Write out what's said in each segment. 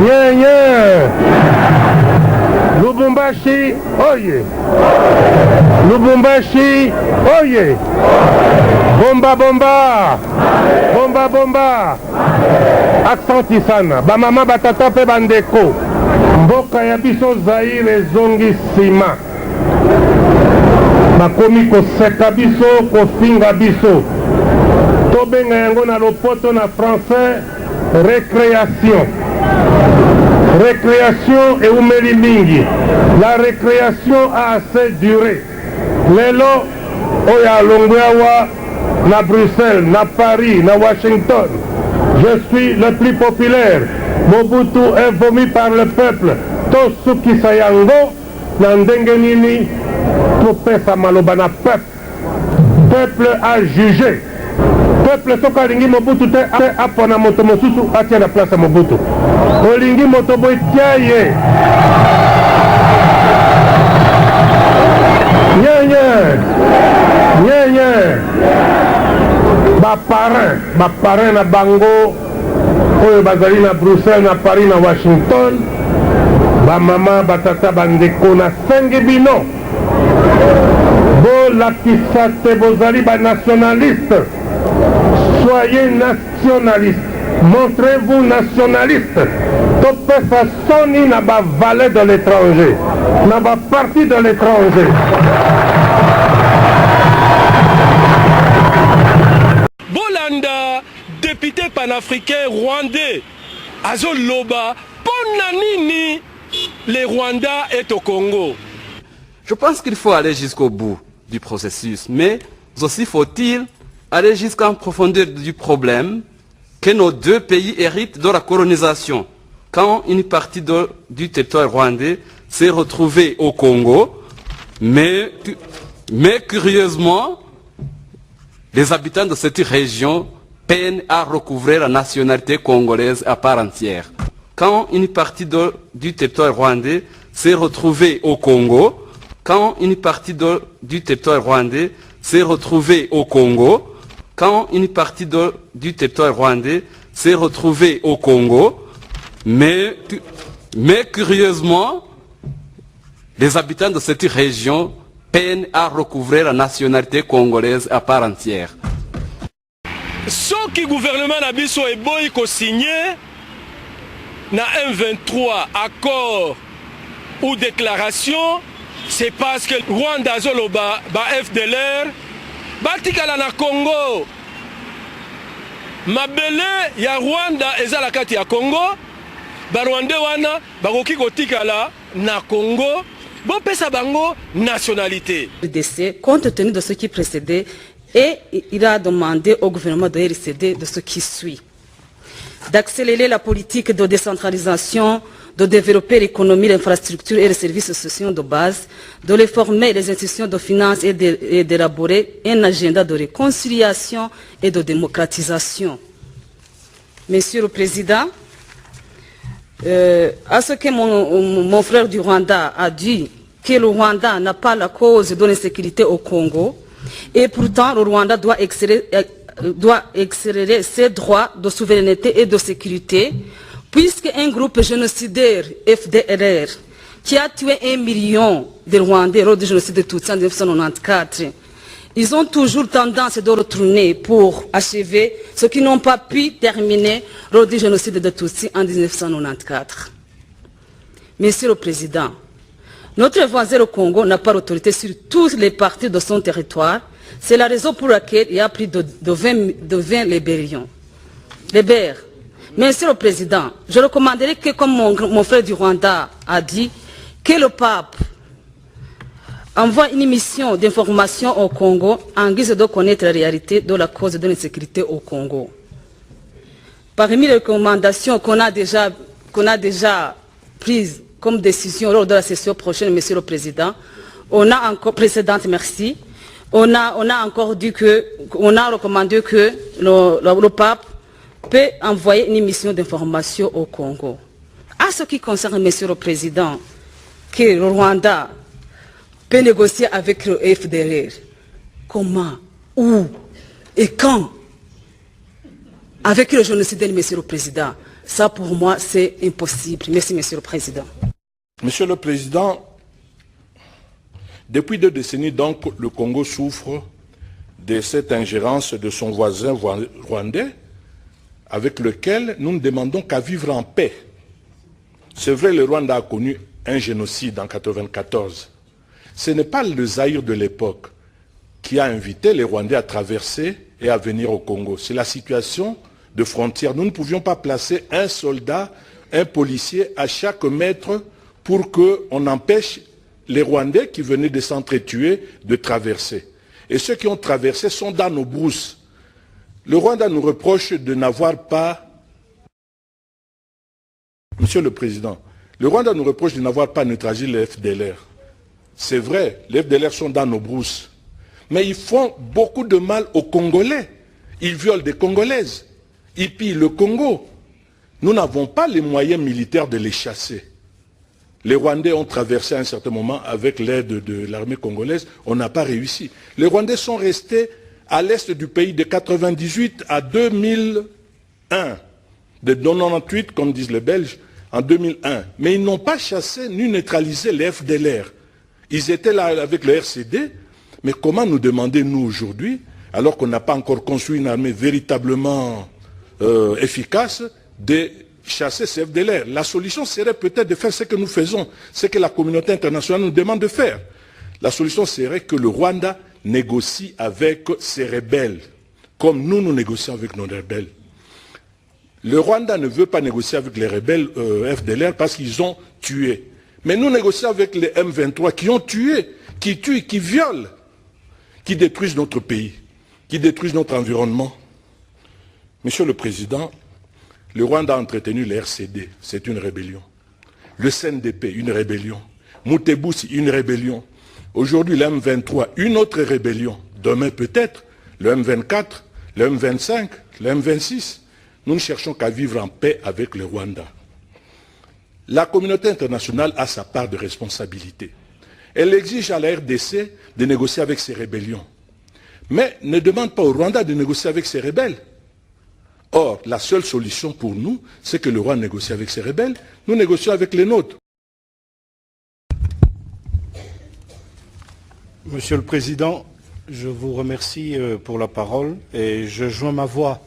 Nye. Lubumbashi, oye. Lubumbashi, oye. Bomba. Accenti sana. Ba mama batata pe bandeko. Mboka ya biso Zaire zongi sima. Bakomi koseka biso, kofinga biso. Tobenga yango na lopoto na français récréation. Récréation et umeli mingi. La récréation a assez duré. Lelo oya longwewa na Bruxelles, na Paris, na Washington. Je suis le plus populaire. Mobutu est vomi par le peuple. Tosuki sayango na ndenge nini topesa maloba na peuple. Peuple a jugé. Peuple soka lingi Mobutu te apona moto mosusu atia na place Mobutu. Olingi moto boy tiaye. Nye. Ba parrain na bango oyo bazali na Bruxelles, na Paris, na Washington. Ba mama batata bandeko na sengi bino. Bo lakisa te bozali ba nationaliste. Soyez nationaliste. Montrez-vous nationaliste. Topesa soni na ba valet de l'étranger. Na ba parti de l'étranger. Bolanda, député panafricain rwandais, Azol Loba, Ponanini, les Rwandais est au Congo. Je pense qu'il faut aller jusqu'au bout du processus, mais aussi faut-il aller jusqu'en profondeur du problème que nos deux pays héritent de la colonisation. Quand une partie du territoire rwandais s'est retrouvée au Congo, mais curieusement, les habitants de cette région peinent à recouvrer la nationalité congolaise à part entière. Quand une partie du territoire rwandais s'est retrouvée au Congo, mais curieusement, les habitants de cette région peinent à recouvrer la nationalité congolaise à part entière. Ce qui le gouvernement Nabiso est boy ko signé na M23 accord ou déclaration, c'est parce que Rwanda Zoloba ba FDLR batikala na Congo. Mabele ya Rwanda ezala kati ya Congo, ba Rwanda wana bakoki kotikala na Congo. Bon, pesa bango nationalité. Compte tenu de ce qui précédait, et il a demandé au gouvernement de RCD de ce qui suit. D'accélérer la politique de décentralisation, de développer l'économie, l'infrastructure et les services sociaux de base, de réformer les institutions de finances et d'élaborer un agenda de réconciliation et de démocratisation. Monsieur le Président, à ce que mon frère du Rwanda a dit, que le Rwanda n'a pas la cause de l'insécurité au Congo, et pourtant le Rwanda doit accélérer ses droits de souveraineté et de sécurité, puisque un groupe génocidaire, FDLR, qui a tué 1 million de Rwandais lors du génocide de Tutsi en 1994, ils ont toujours tendance de retourner pour achever ce qu'ils n'ont pas pu terminer lors du génocide de Tutsi en 1994. Monsieur le Président, notre voisin le Congo n'a pas l'autorité sur toutes les parties de son territoire. C'est la raison pour laquelle il y a plus de 20 libériens. Monsieur le Président, je recommanderais que, comme mon frère du Rwanda a dit, que le pape envoie une mission d'information au Congo en guise de connaître la réalité de la cause de l'insécurité au Congo. Parmi les recommandations qu'on a déjà prises comme décision lors de la session prochaine, Monsieur le Président, on a encore on a encore dit on a recommandé que le pape peut envoyer une mission d'information au Congo. À ce qui concerne, Monsieur le Président, que le Rwanda peut négocier avec le FDLR. Comment? Où? Et quand? avec le génocidaire, Monsieur le Président. Ça, pour moi, c'est impossible. Merci, Monsieur le Président. Monsieur le Président, depuis 2 décennies, donc, le Congo souffre de cette ingérence de son voisin rwandais, avec lequel nous ne demandons qu'à vivre en paix. C'est vrai, le Rwanda a connu un génocide en 1994. Ce n'est pas le Zaïre de l'époque qui a invité les Rwandais à traverser et à venir au Congo. C'est la situation de frontière. Nous ne pouvions pas placer un soldat, un policier à chaque mètre pour qu'on empêche les Rwandais qui venaient de s'entretuer de traverser. Et ceux qui ont traversé sont dans nos brousses. Le Rwanda nous reproche de n'avoir pas... Monsieur le Président, le Rwanda nous reproche de n'avoir pas neutralisé les FDLR. C'est vrai, les FDLR sont dans nos brousses. Mais ils font beaucoup de mal aux Congolais. Ils violent des Congolaises. Ils pillent le Congo. Nous n'avons pas les moyens militaires de les chasser. Les Rwandais ont traversé à un certain moment avec l'aide de l'armée congolaise. On n'a pas réussi. Les Rwandais sont restés à l'est du pays de 1998 à 2001. De 1998, comme disent les Belges, en 2001. Mais ils n'ont pas chassé ni neutralisé les FDLR. Ils étaient là avec le RCD. Mais comment nous demander, nous, aujourd'hui, alors qu'on n'a pas encore construit une armée véritablement efficace, de chasser ces FDLR? La solution serait peut-être de faire ce que nous faisons, ce que la communauté internationale nous demande de faire. La solution serait que le Rwanda négocie avec ses rebelles, comme nous négocions avec nos rebelles. Le Rwanda ne veut pas négocier avec les rebelles FDLR parce qu'ils ont tué. Mais nous négocions avec les M23 qui ont tué, qui tuent, qui violent, qui détruisent notre pays, qui détruisent notre environnement. Monsieur le Président, le Rwanda a entretenu le RCD, c'est une rébellion. Le CNDP, une rébellion. Mutebusi, une rébellion. Aujourd'hui, le M23, une autre rébellion. Demain peut-être, le M24, le M25, le M26. Nous ne cherchons qu'à vivre en paix avec le Rwanda. La communauté internationale a sa part de responsabilité. Elle exige à la RDC de négocier avec ses rébellions. Mais ne demande pas au Rwanda de négocier avec ses rebelles. Or, la seule solution pour nous, c'est que le Rwanda négocie avec ses rebelles, nous négocions avec les nôtres. Monsieur le Président, je vous remercie pour la parole et je joins ma voix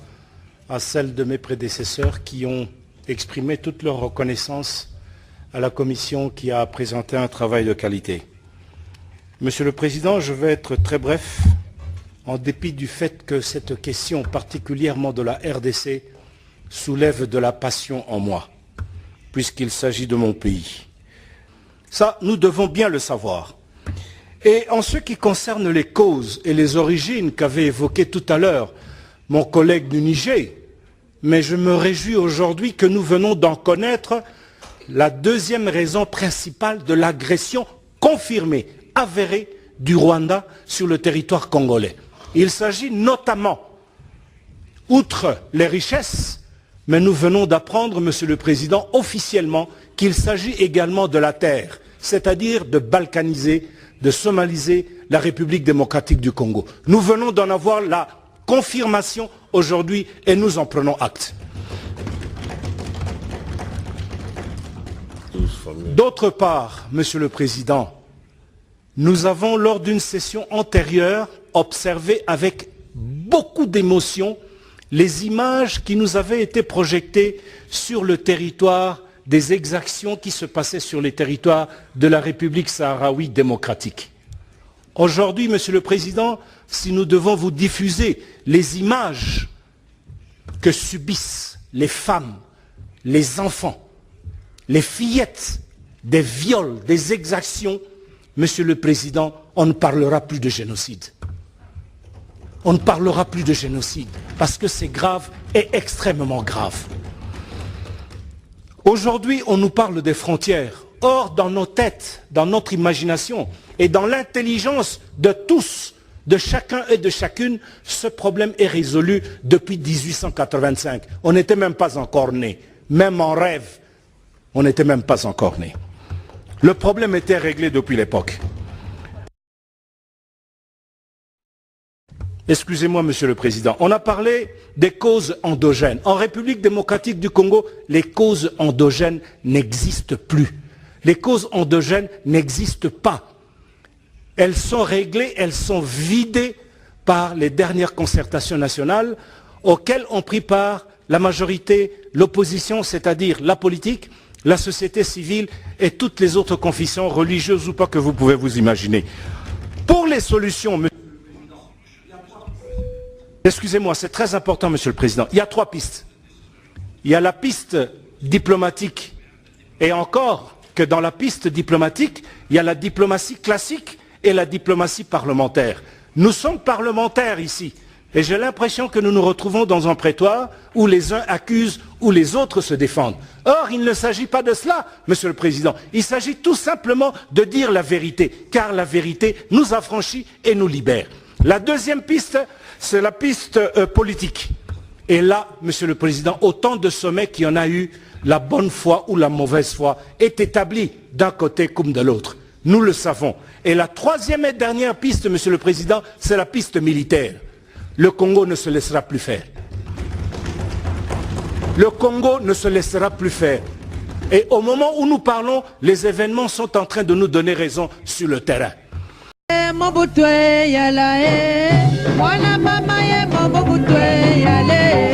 à celle de mes prédécesseurs qui ont exprimé toute leur reconnaissance à la Commission qui a présenté un travail de qualité. Monsieur le Président, je vais être très bref, en dépit du fait que cette question, particulièrement de la RDC, soulève de la passion en moi, puisqu'il s'agit de mon pays. Ça, nous devons bien le savoir. Et en ce qui concerne les causes et les origines qu'avait évoquées tout à l'heure mon collègue du Niger, mais je me réjouis aujourd'hui que nous venons d'en connaître la deuxième raison principale de l'agression confirmée, avérée du Rwanda sur le territoire congolais. Il s'agit notamment, outre les richesses, mais nous venons d'apprendre, Monsieur le Président, officiellement, qu'il s'agit également de la terre, c'est-à-dire de balkaniser, de somaliser la République démocratique du Congo. Nous venons d'en avoir la confirmation aujourd'hui et nous en prenons acte. D'autre part, Monsieur le Président, nous avons, lors d'une session antérieure, observé avec beaucoup d'émotion les images qui nous avaient été projetées sur le territoire des exactions qui se passaient sur les territoires de la République sahraoui démocratique. Aujourd'hui, Monsieur le Président, si nous devons vous diffuser les images que subissent les femmes, les enfants, les fillettes, des viols, des exactions, Monsieur le Président, on ne parlera plus de génocide. On ne parlera plus de génocide parce que c'est grave et extrêmement grave. Aujourd'hui, on nous parle des frontières. Or, dans nos têtes, dans notre imagination et dans l'intelligence de tous, de chacun et de chacune, ce problème est résolu depuis 1885. On n'était même pas encore né. Même en rêve, on n'était même pas encore né. Le problème était réglé depuis l'époque. Excusez-moi, Monsieur le Président. On a parlé des causes endogènes. En République démocratique du Congo, les causes endogènes n'existent plus. Les causes endogènes n'existent pas. Elles sont réglées, elles sont vidées par les dernières concertations nationales auxquelles ont pris part la majorité, l'opposition, c'est-à-dire la politique, la société civile et toutes les autres confessions religieuses ou pas que vous pouvez vous imaginer. Pour les solutions, excusez-moi, c'est très important, Monsieur le Président. Il y a 3 pistes. Il y a la piste diplomatique. Et encore que dans la piste diplomatique, il y a la diplomatie classique et la diplomatie parlementaire. Nous sommes parlementaires ici. Et j'ai l'impression que nous nous retrouvons dans un prétoire où les uns accusent, où les autres se défendent. Or, il ne s'agit pas de cela, Monsieur le Président. Il s'agit tout simplement de dire la vérité, car la vérité nous affranchit et nous libère. La deuxième piste, c'est la piste politique. Et là, Monsieur le Président, autant de sommets qu'il y en a eu, la bonne foi ou la mauvaise foi est établie d'un côté comme de l'autre. Nous le savons. Et la troisième et dernière piste, Monsieur le Président, c'est la piste militaire. Le Congo ne se laissera plus faire. Le Congo ne se laissera plus faire. Et au moment où nous parlons, les événements sont en train de nous donner raison sur le terrain. Mobutu yala mwana mama ye Mobutu yala